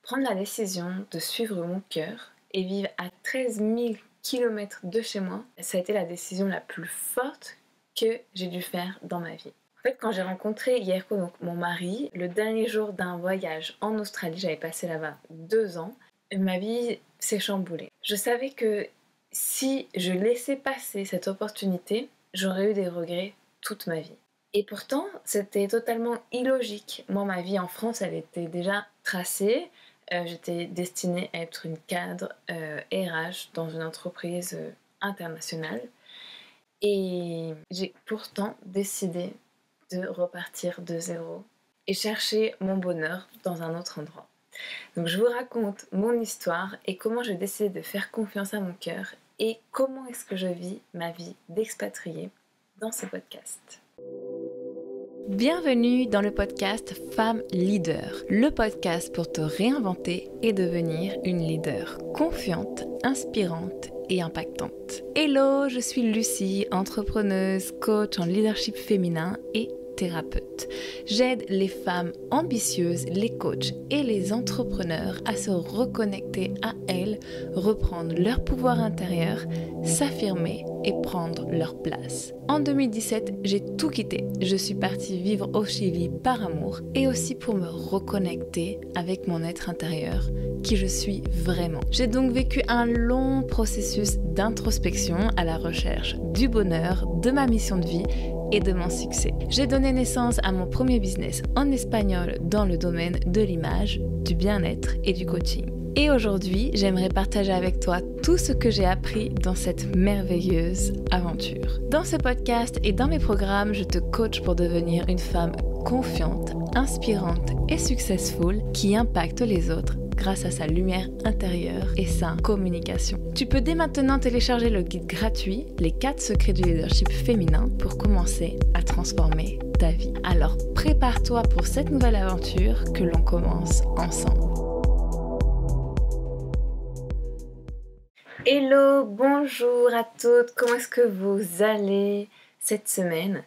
prendre la décision de suivre mon cœur et vivre à 13 000 km de chez moi, ça a été la décision la plus forte que j'ai dû faire dans ma vie. En fait, quand j'ai rencontré Yerko, donc mon mari, le dernier jour d'un voyage en Australie, j'avais passé là-bas 2 ans, ma vie s'est chamboulée. Je savais que si je laissais passer cette opportunité, j'aurais eu des regrets toute ma vie. Et pourtant, c'était totalement illogique. Moi, ma vie en France, elle était déjà tracée. J'étais destinée à être une cadre RH dans une entreprise internationale. Et j'ai pourtant décidé de repartir de zéro et chercher mon bonheur dans un autre endroit. Donc je vous raconte mon histoire et comment j'ai décidé de faire confiance à mon cœur et comment est-ce que je vis ma vie d'expatriée dans ce podcast. Bienvenue dans le podcast Femme Leader, le podcast pour te réinventer et devenir une leader confiante, inspirante et impactante. Hello, je suis Lucie, entrepreneuse, coach en leadership féminin et thérapeute. J'aide les femmes ambitieuses, les coachs et les entrepreneurs à se reconnecter à elles, reprendre leur pouvoir intérieur, s'affirmer et prendre leur place. En 2017, j'ai tout quitté. Je suis partie vivre au Chili par amour et aussi pour me reconnecter avec mon être intérieur, qui je suis vraiment. J'ai donc vécu un long processus d'introspection à la recherche du bonheur, de ma mission de vie et de mon succès. J'ai donné naissance à mon premier business en espagnol dans le domaine de l'image, du bien-être et du coaching. Et aujourd'hui, j'aimerais partager avec toi tout ce que j'ai appris dans cette merveilleuse aventure. Dans ce podcast et dans mes programmes, je te coach pour devenir une femme confiante, inspirante et successful qui impacte les autres grâce à sa lumière intérieure et sa communication. Tu peux dès maintenant télécharger le guide gratuit « Les 4 secrets du leadership féminin » pour commencer à transformer ta vie. Alors prépare-toi pour cette nouvelle aventure que l'on commence ensemble. Hello, bonjour à toutes, comment est-ce que vous allez cette semaine?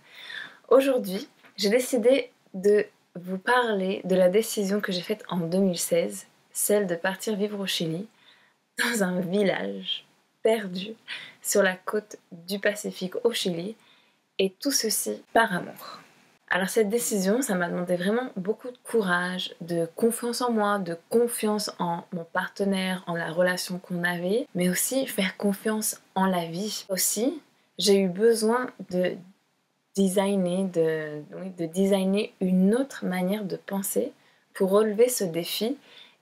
Aujourd'hui, j'ai décidé de vous parler de la décision que j'ai faite en 2016, celle de partir vivre au Chili, dans un village perdu sur la côte du Pacifique au Chili, et tout ceci par amour. Alors cette décision, ça m'a demandé vraiment beaucoup de courage, de confiance en moi, de confiance en mon partenaire, en la relation qu'on avait, mais aussi faire confiance en la vie. Aussi, j'ai eu besoin de designer une autre manière de penser pour relever ce défi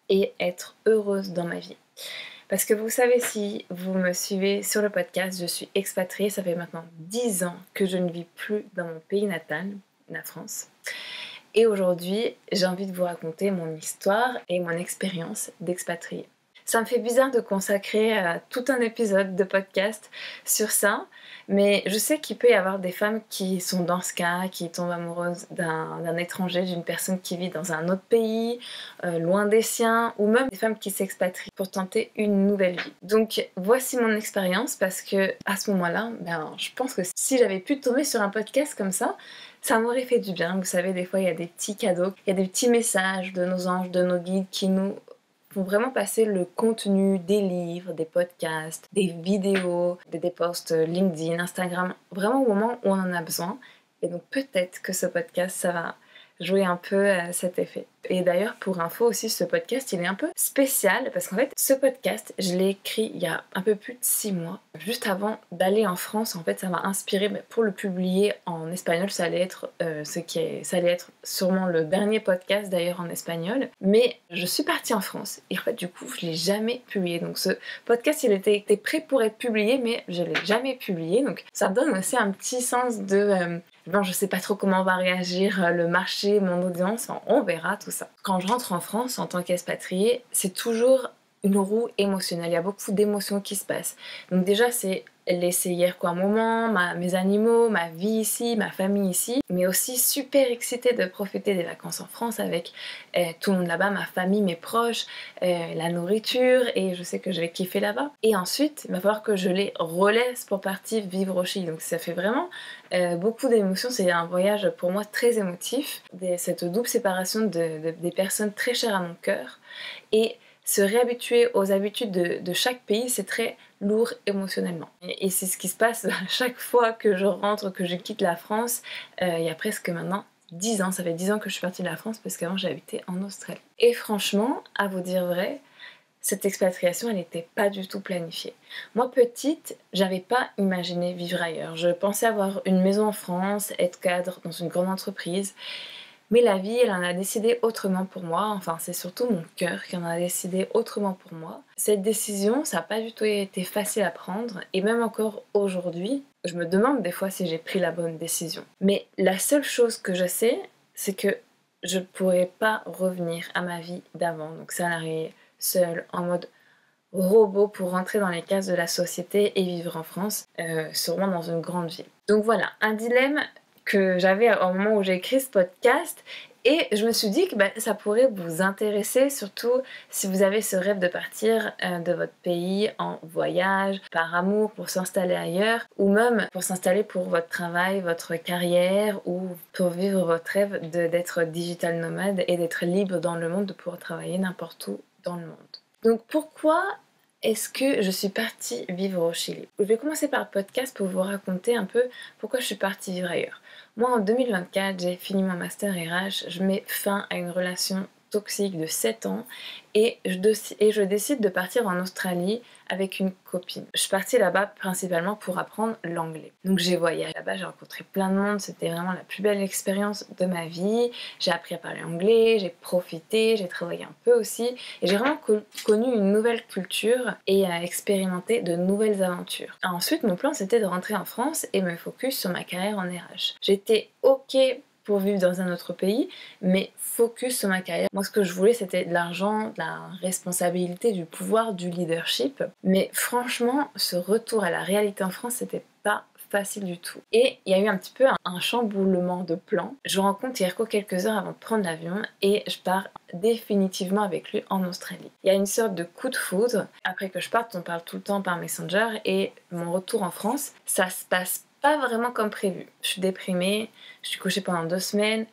et être heureuse dans ma vie. Parce que vous savez, si vous me suivez sur le podcast, je suis expatriée, ça fait maintenant 10 ans que je ne vis plus dans mon pays natal, la France. Et aujourd'hui, j'ai envie de vous raconter mon histoire et mon expérience d'expatriée. Ça me fait bizarre de consacrer tout un épisode de podcast sur ça, mais je sais qu'il peut y avoir des femmes qui sont dans ce cas, qui tombent amoureuses d'un étranger, d'une personne qui vit dans un autre pays, loin des siens, ou même des femmes qui s'expatrient pour tenter une nouvelle vie. Donc voici mon expérience, parce que à ce moment-là, je pense que si j'avais pu tomber sur un podcast comme ça m'aurait fait du bien. Vous savez, des fois il y a des petits cadeaux, il y a des petits messages de nos anges, de nos guides qui nous font vraiment passer le contenu des livres, des podcasts, des vidéos, des posts LinkedIn, Instagram, vraiment au moment où on en a besoin. Et donc peut-être que ce podcast, ça va jouer un peu cet effet. Et d'ailleurs, pour info aussi, ce podcast, il est un peu spécial parce qu'en fait, ce podcast, je l'ai écrit il y a un peu plus de 6 mois. Juste avant d'aller en France, en fait, ça m'a inspiré pour le publier en espagnol. Ça allait être sûrement le dernier podcast d'ailleurs en espagnol. Mais je suis partie en France et en fait, du coup, je l'ai jamais publié. Donc ce podcast, il était prêt pour être publié, mais je l'ai jamais publié. Donc ça me donne aussi un petit sens de je sais pas trop comment va réagir le marché, mon audience, on verra tout ça. Quand je rentre en France en tant qu'expatriée, c'est toujours une roue émotionnelle, il y a beaucoup d'émotions qui se passent. Donc déjà c'est laisser hier quoi un moment, mes animaux, ma vie ici, ma famille ici, mais aussi super excitée de profiter des vacances en France avec tout le monde là-bas, ma famille, mes proches, la nourriture, et je sais que je vais kiffer là-bas. Et ensuite, il va falloir que je les relaisse pour partir vivre au Chili. Donc ça fait vraiment beaucoup d'émotions, c'est un voyage pour moi très émotif, cette double séparation des personnes très chères à mon cœur, et se réhabituer aux habitudes de chaque pays, c'est très lourd émotionnellement. Et c'est ce qui se passe à chaque fois que je rentre, que je quitte la France. Il y a presque maintenant 10 ans, ça fait 10 ans que je suis partie de la France parce qu'avant j'habitais en Australie. Et franchement, à vous dire vrai, cette expatriation, elle n'était pas du tout planifiée. Moi, petite, j'avais pas imaginé vivre ailleurs. Je pensais avoir une maison en France, être cadre dans une grande entreprise. Mais la vie, elle en a décidé autrement pour moi. Enfin, c'est surtout mon cœur qui en a décidé autrement pour moi. Cette décision, ça n'a pas du tout été facile à prendre. Et même encore aujourd'hui, je me demande des fois si j'ai pris la bonne décision. Mais la seule chose que je sais, c'est que je ne pourrais pas revenir à ma vie d'avant. Donc salarié, seul, en mode robot pour rentrer dans les cases de la société et vivre en France, sûrement dans une grande ville. Donc voilà, un dilemme que j'avais au moment où j'ai écrit ce podcast, et je me suis dit que ça pourrait vous intéresser, surtout si vous avez ce rêve de partir de votre pays en voyage, par amour, pour s'installer ailleurs, ou même pour s'installer pour votre travail, votre carrière, ou pour vivre votre rêve d'être digital nomade et d'être libre dans le monde, de pouvoir travailler n'importe où dans le monde. Donc pourquoi est-ce que je suis partie vivre au Chili? Je vais commencer par le podcast pour vous raconter un peu pourquoi je suis partie vivre ailleurs. Moi, en 2024, j'ai fini mon master RH, je mets fin à une relation toxique de 7 ans et je décide de partir en Australie avec une copine. Je suis partie là-bas principalement pour apprendre l'anglais. Donc j'ai voyagé là-bas, j'ai rencontré plein de monde, c'était vraiment la plus belle expérience de ma vie. J'ai appris à parler anglais, j'ai profité, j'ai travaillé un peu aussi et j'ai vraiment connu une nouvelle culture et expérimenté de nouvelles aventures. Ensuite, mon plan c'était de rentrer en France et me focus sur ma carrière en RH. J'étais ok pour vivre dans un autre pays, mais focus sur ma carrière. Moi, ce que je voulais, c'était de l'argent, de la responsabilité, du pouvoir, du leadership. Mais franchement, ce retour à la réalité en France, c'était pas facile du tout. Et il y a eu un petit peu un chamboulement de plans. Je rencontre Yerko quelques heures avant de prendre l'avion et je pars définitivement avec lui en Australie. Il y a une sorte de coup de foudre. Après que je parte, on parle tout le temps par Messenger, et mon retour en France, ça se passe pas vraiment comme prévu. Je suis déprimée, je suis couchée pendant 2 semaines,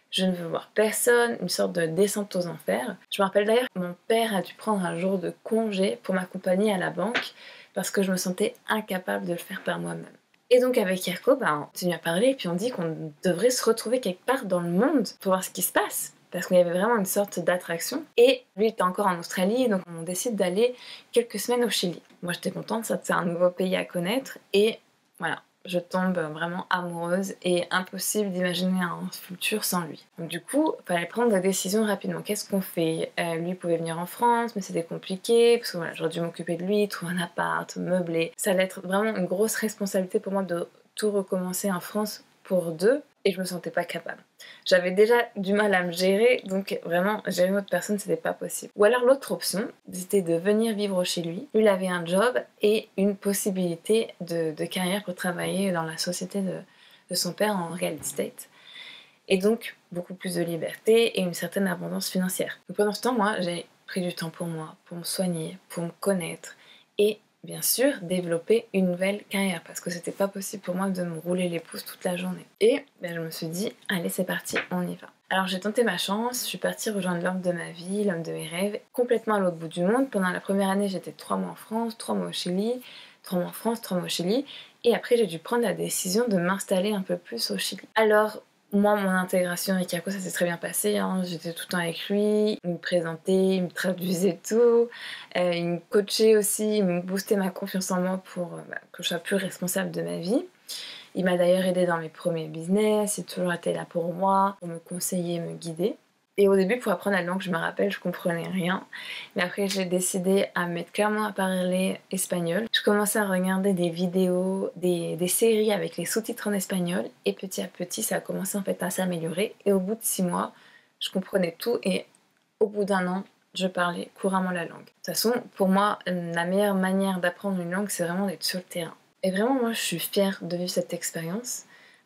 je ne veux voir personne, une sorte de descente aux enfers. Je me rappelle d'ailleurs que mon père a dû prendre un jour de congé pour m'accompagner à la banque parce que je me sentais incapable de le faire par moi-même. Et donc avec Yerko, on continue à parler et puis on dit qu'on devrait se retrouver quelque part dans le monde pour voir ce qui se passe. Parce qu'il y avait vraiment une sorte d'attraction. Et lui était encore en Australie, donc on décide d'aller quelques semaines au Chili. Moi j'étais contente, ça c'est un nouveau pays à connaître, et voilà. Je tombe vraiment amoureuse et impossible d'imaginer un futur sans lui. Donc du coup, il fallait prendre des décisions rapidement. Qu'est-ce qu'on fait? Lui pouvait venir en France, mais c'était compliqué parce que voilà, j'aurais dû m'occuper de lui, trouver un appart, meubler. Ça allait être vraiment une grosse responsabilité pour moi de tout recommencer en France pour 2, et je me sentais pas capable. J'avais déjà du mal à me gérer, donc vraiment gérer une autre personne c'était pas possible. Ou alors l'autre option, c'était de venir vivre chez lui. Lui il avait un job et une possibilité de carrière pour travailler dans la société de son père en real estate. Et donc beaucoup plus de liberté et une certaine abondance financière. Donc pendant ce temps, moi j'ai pris du temps pour moi, pour me soigner, pour me connaître et bien sûr développer une nouvelle carrière parce que c'était pas possible pour moi de me rouler les pouces toute la journée. Et je me suis dit allez c'est parti, on y va. Alors j'ai tenté ma chance, je suis partie rejoindre l'homme de ma vie, l'homme de mes rêves, complètement à l'autre bout du monde. Pendant la première année j'étais 3 mois en France, 3 mois au Chili, 3 mois en France, 3 mois au Chili, et après j'ai dû prendre la décision de m'installer un peu plus au Chili. Alors moi, mon intégration avec Yerko, ça s'est très bien passé, hein. J'étais tout le temps avec lui, il me présentait, il me traduisait tout, il me coachait aussi, il me boostait ma confiance en moi pour que je sois plus responsable de ma vie. Il m'a d'ailleurs aidé dans mes premiers business, il a toujours été là pour moi, pour me conseiller, me guider. Et au début, pour apprendre la langue, je me rappelle, je comprenais rien. Mais après, j'ai décidé à me mettre clairement à parler espagnol. Je commençais à regarder des vidéos, des séries avec les sous-titres en espagnol. Et petit à petit, ça a commencé en fait à s'améliorer. Et au bout de 6 mois, je comprenais tout. Et au bout d'1 an, je parlais couramment la langue. De toute façon, pour moi, la meilleure manière d'apprendre une langue, c'est vraiment d'être sur le terrain. Et vraiment, moi, je suis fière de vivre cette expérience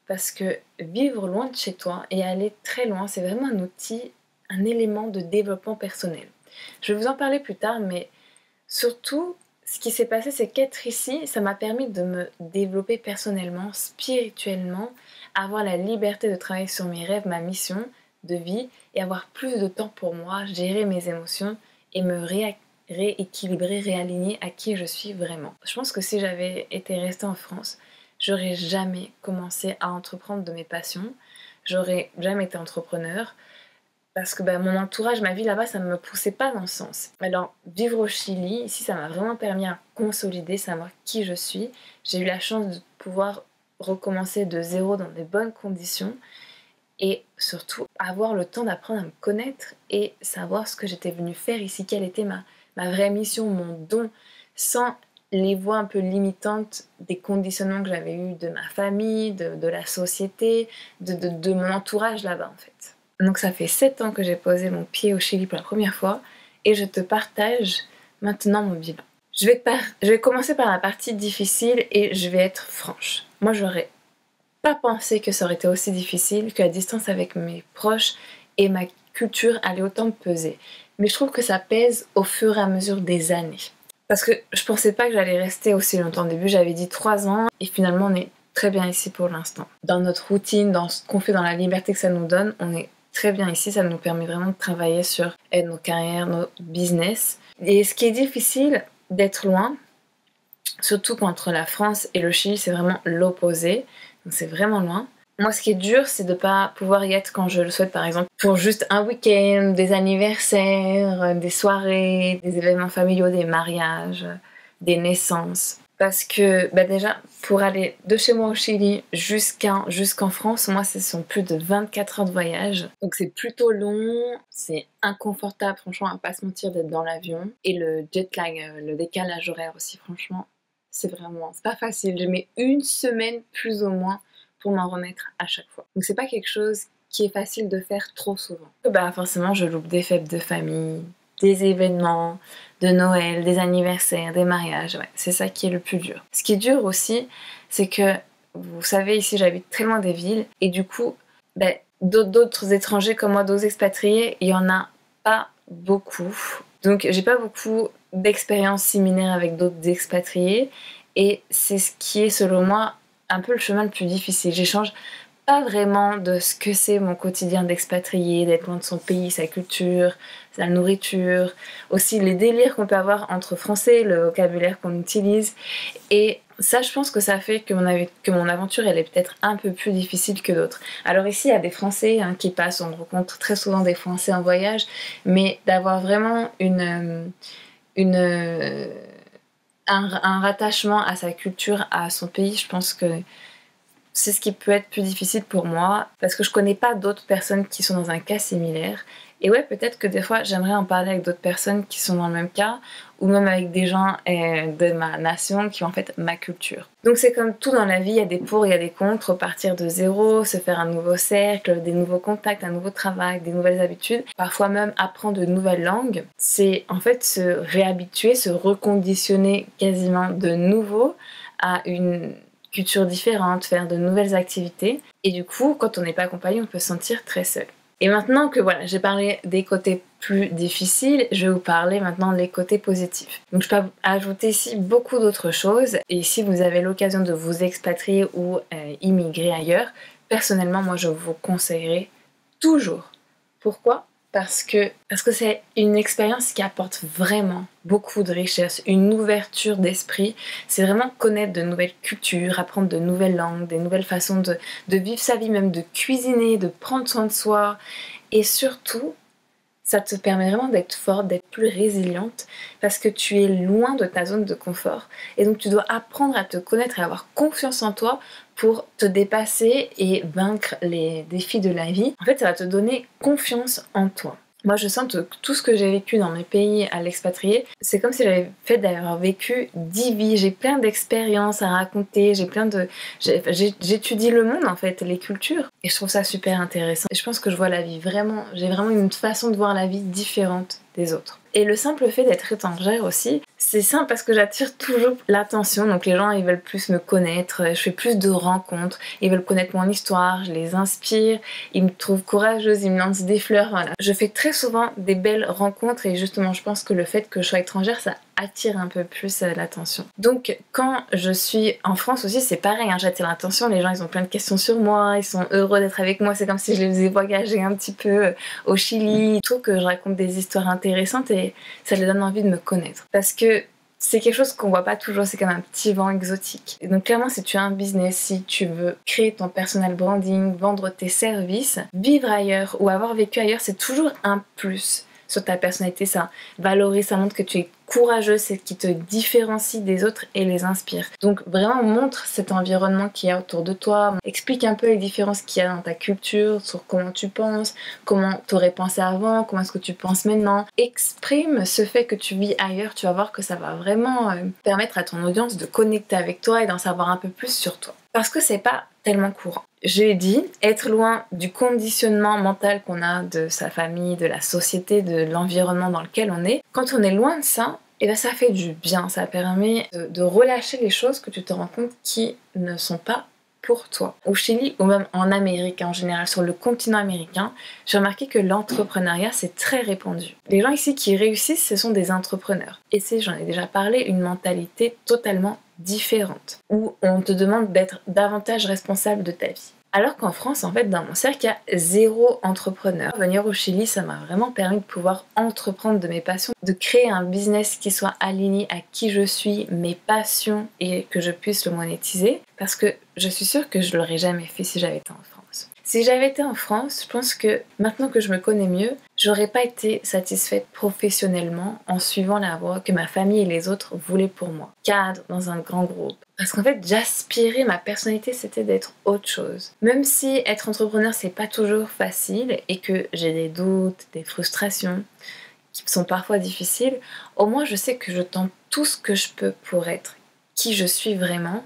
parce que vivre loin de chez toi et aller très loin, c'est vraiment un outil, un élément de développement personnel. Je vais vous en parler plus tard, mais surtout, ce qui s'est passé, c'est qu'être ici, ça m'a permis de me développer personnellement, spirituellement, avoir la liberté de travailler sur mes rêves, ma mission de vie et avoir plus de temps pour moi, gérer mes émotions et me rééquilibrer, réaligner à qui je suis vraiment. Je pense que si j'avais été restée en France, j'aurais jamais commencé à entreprendre de mes passions, j'aurais jamais été entrepreneur, parce que mon entourage, ma vie là-bas, ça ne me poussait pas dans ce sens. Alors, vivre au Chili, ici, ça m'a vraiment permis à consolider, savoir qui je suis. J'ai eu la chance de pouvoir recommencer de zéro dans des bonnes conditions et surtout avoir le temps d'apprendre à me connaître et savoir ce que j'étais venue faire ici, quelle était ma vraie mission, mon don, sans les voix un peu limitantes des conditionnements que j'avais eus de ma famille, de la société, de mon entourage là-bas en fait. Donc ça fait 7 ans que j'ai posé mon pied au Chili pour la première fois et je te partage maintenant mon bilan. Je vais commencer par la partie difficile et je vais être franche. Moi, j'aurais pas pensé que ça aurait été aussi difficile, que la distance avec mes proches et ma culture allait autant me peser. Mais je trouve que ça pèse au fur et à mesure des années. Parce que je pensais pas que j'allais rester aussi longtemps. Au début, j'avais dit 3 ans et finalement, on est très bien ici pour l'instant. Dans notre routine, dans ce qu'on fait, dans la liberté que ça nous donne, on est très bien ici, ça nous permet vraiment de travailler sur nos carrières, nos business. Et ce qui est difficile d'être loin, surtout qu'entre la France et le Chili, c'est vraiment l'opposé, donc c'est vraiment loin. Moi, ce qui est dur, c'est de ne pas pouvoir y être quand je le souhaite, par exemple, pour juste un week-end, des anniversaires, des soirées, des événements familiaux, des mariages, des naissances. Parce que déjà, pour aller de chez moi au Chili jusqu'en France, moi, ce sont plus de 24 heures de voyage. Donc c'est plutôt long, c'est inconfortable, franchement, à ne pas se mentir d'être dans l'avion. Et le jet lag, le décalage horaire aussi, franchement, c'est pas facile. Je mets 1 semaine plus ou moins pour m'en remettre à chaque fois. Donc c'est pas quelque chose qui est facile de faire trop souvent. Forcément, je loupe des fêtes de famille, des événements de Noël, des anniversaires, des mariages, ouais, c'est ça qui est le plus dur. Ce qui est dur aussi, c'est que, vous savez, ici j'habite très loin des villes, et du coup, d'autres étrangers comme moi, d'autres expatriés, il y en a pas beaucoup. Donc j'ai pas beaucoup d'expériences similaires avec d'autres expatriés, et c'est ce qui est selon moi un peu le chemin le plus difficile. J'échange pas vraiment de ce que c'est mon quotidien d'expatrié, d'être loin de son pays, sa culture, sa nourriture, aussi les délires qu'on peut avoir entre français, le vocabulaire qu'on utilise. Et ça, je pense que ça fait que mon aventure, elle est peut-être un peu plus difficile que d'autres. Alors ici, il y a des Français qui passent, on rencontre très souvent des Français en voyage, mais d'avoir vraiment un rattachement à sa culture, à son pays, je pense que c'est ce qui peut être plus difficile pour moi parce que je connais pas d'autres personnes qui sont dans un cas similaire. Et ouais, peut-être que des fois j'aimerais en parler avec d'autres personnes qui sont dans le même cas ou même avec des gens de ma nation qui ont en fait ma culture. Donc c'est comme tout dans la vie, il y a des pour, il y a des contre, partir de zéro, se faire un nouveau cercle, des nouveaux contacts, un nouveau travail, des nouvelles habitudes, parfois même apprendre de nouvelles langues. C'est en fait se réhabituer, se reconditionner quasiment de nouveau à une culture différente, faire de nouvelles activités. Et du coup, quand on n'est pas accompagné, on peut se sentir très seul. Et maintenant que voilà, j'ai parlé des côtés plus difficiles, je vais vous parler maintenant des côtés positifs. Donc je peux ajouter ici beaucoup d'autres choses. Et si vous avez l'occasion de vous expatrier ou immigrer ailleurs, personnellement, moi je vous conseillerais toujours. Pourquoi ? Parce que c'est une expérience qui apporte vraiment beaucoup de richesse, une ouverture d'esprit. C'est vraiment connaître de nouvelles cultures, apprendre de nouvelles langues, des nouvelles façons de vivre sa vie, même de cuisiner, de prendre soin de soi. Et surtout, ça te permet vraiment d'être forte, d'être plus résiliente parce que tu es loin de ta zone de confort. Et donc tu dois apprendre à te connaître et avoir confiance en toi pour te dépasser et vaincre les défis de la vie. En fait, ça va te donner confiance en toi. Moi, je sens que tout ce que j'ai vécu dans mes pays à l'expatrié, c'est comme si j'avais fait d'avoir vécu 10 vies. J'ai plein d'expériences à raconter, j'étudie le monde en fait, les cultures. Et je trouve ça super intéressant. Et je pense que je vois la vie vraiment, j'ai vraiment une façon de voir la vie différente des autres. Et le simple fait d'être étrangère aussi, c'est simple parce que j'attire toujours l'attention. Donc les gens, ils veulent plus me connaître, je fais plus de rencontres, ils veulent connaître mon histoire, je les inspire, ils me trouvent courageuse, ils me lancent des fleurs, voilà. Je fais très souvent des belles rencontres et justement, je pense que le fait que je sois étrangère, ça attire un peu plus l'attention. Donc quand je suis en France aussi, c'est pareil, hein, j'attire l'attention, les gens ils ont plein de questions sur moi, ils sont heureux d'être avec moi, c'est comme si je les faisais voyager un petit peu au Chili. Je trouve que je raconte des histoires intéressantes et ça leur donne envie de me connaître. Parce que c'est quelque chose qu'on voit pas toujours, c'est comme un petit vent exotique. Et donc clairement, si tu as un business, si tu veux créer ton personal branding, vendre tes services, vivre ailleurs ou avoir vécu ailleurs, c'est toujours un plus sur ta personnalité. Ça valorise, ça montre que tu es courageux, c'est ce qui te différencie des autres et les inspire. Donc vraiment montre cet environnement qu'il y a autour de toi, explique un peu les différences qu'il y a dans ta culture, sur comment tu penses, comment tu aurais pensé avant, comment est-ce que tu penses maintenant. Exprime ce fait que tu vis ailleurs, tu vas voir que ça va vraiment permettre à ton audience de connecter avec toi et d'en savoir un peu plus sur toi. Parce que c'est pas tellement courant. J'ai dit, être loin du conditionnement mental qu'on a de sa famille, de la société, de l'environnement dans lequel on est. Quand on est loin de ça, et ben ça fait du bien, ça permet de relâcher les choses que tu te rends compte qui ne sont pas pour toi. Au Chili ou même en Amérique en général, sur le continent américain, j'ai remarqué que l'entrepreneuriat c'est très répandu. Les gens ici qui réussissent, ce sont des entrepreneurs. Et c'est, j'en ai déjà parlé, une mentalité totalement différente, où on te demande d'être davantage responsable de ta vie. Alors qu'en France, en fait, dans mon cercle, il y a 0 entrepreneur. Venir au Chili, ça m'a vraiment permis de pouvoir entreprendre de mes passions, de créer un business qui soit aligné à qui je suis, mes passions, et que je puisse le monétiser. Parce que je suis sûre que je l'aurais jamais fait si j'avais été en France. Si j'avais été en France, je pense que maintenant que je me connais mieux, j'aurais pas été satisfaite professionnellement en suivant la voie que ma famille et les autres voulaient pour moi. Cadre dans un grand groupe. Parce qu'en fait, j'aspirais, ma personnalité, c'était d'être autre chose. Même si être entrepreneur, c'est pas toujours facile et que j'ai des doutes, des frustrations qui sont parfois difficiles, au moins je sais que je tente tout ce que je peux pour être qui je suis vraiment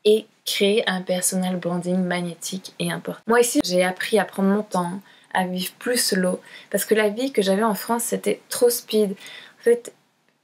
et créer un personal branding magnétique et important. Moi ici, j'ai appris à prendre mon temps, à vivre plus slow, parce que la vie que j'avais en France, c'était trop speed. En fait,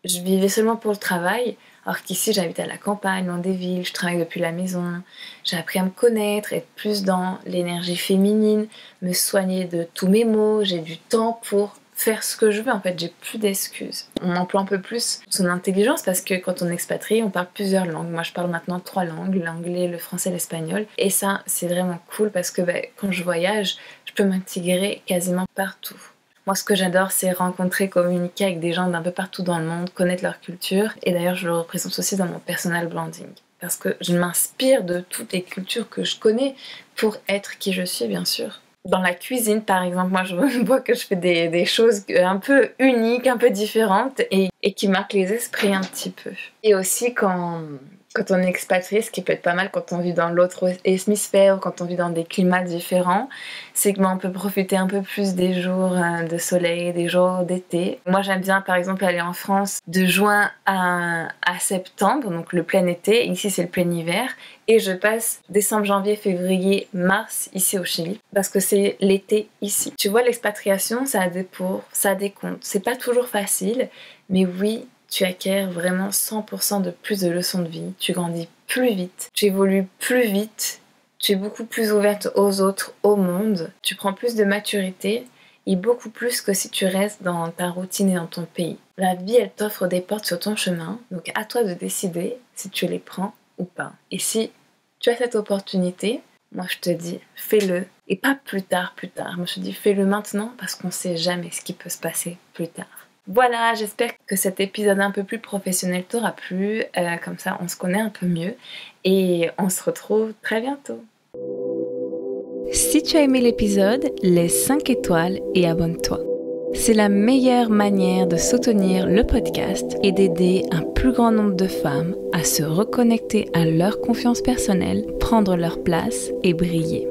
je vivais seulement pour le travail, alors qu'ici, j'habite à la campagne, loin des villes, je travaille depuis la maison. J'ai appris à me connaître, être plus dans l'énergie féminine, me soigner de tous mes maux, j'ai du temps pour faire ce que je veux, en fait, j'ai plus d'excuses. On emploie un peu plus son intelligence parce que quand on est expatrié, on parle plusieurs langues. Moi, je parle maintenant 3 langues, l'anglais, le français, l'espagnol. Et ça, c'est vraiment cool parce que quand je voyage, je peux m'intégrer quasiment partout. Moi, ce que j'adore, c'est rencontrer, communiquer avec des gens d'un peu partout dans le monde, connaître leur culture. Et d'ailleurs, je le représente aussi dans mon personal branding. Parce que je m'inspire de toutes les cultures que je connais pour être qui je suis, bien sûr. Dans la cuisine, par exemple, moi, je vois que je fais des choses un peu uniques, un peu différentes et qui marquent les esprits un petit peu. Et aussi, quand on est expatrié, ce qui peut être pas mal quand on vit dans l'autre hémisphère ou quand on vit dans des climats différents, c'est qu'on peut profiter un peu plus des jours de soleil, des jours d'été. Moi, j'aime bien, par exemple, aller en France de juin à septembre, donc le plein été. Ici, c'est le plein hiver. Et je passe décembre, janvier, février, mars ici au Chili parce que c'est l'été ici. Tu vois, l'expatriation, ça a des pour, ça a des contre. C'est pas toujours facile, mais oui, tu acquiers vraiment 100% de plus de leçons de vie, tu grandis plus vite, tu évolues plus vite, tu es beaucoup plus ouverte aux autres, au monde, tu prends plus de maturité et beaucoup plus que si tu restes dans ta routine et dans ton pays. La vie, elle t'offre des portes sur ton chemin, donc à toi de décider si tu les prends ou pas. Et si tu as cette opportunité, moi je te dis fais-le et pas plus tard. Moi je te dis fais-le maintenant parce qu'on sait jamais ce qui peut se passer plus tard. Voilà, j'espère que cet épisode un peu plus professionnel t'aura plu, comme ça on se connaît un peu mieux et on se retrouve très bientôt. Si tu as aimé l'épisode, laisse 5 étoiles et abonne-toi. C'est la meilleure manière de soutenir le podcast et d'aider un plus grand nombre de femmes à se reconnecter à leur confiance personnelle, prendre leur place et briller.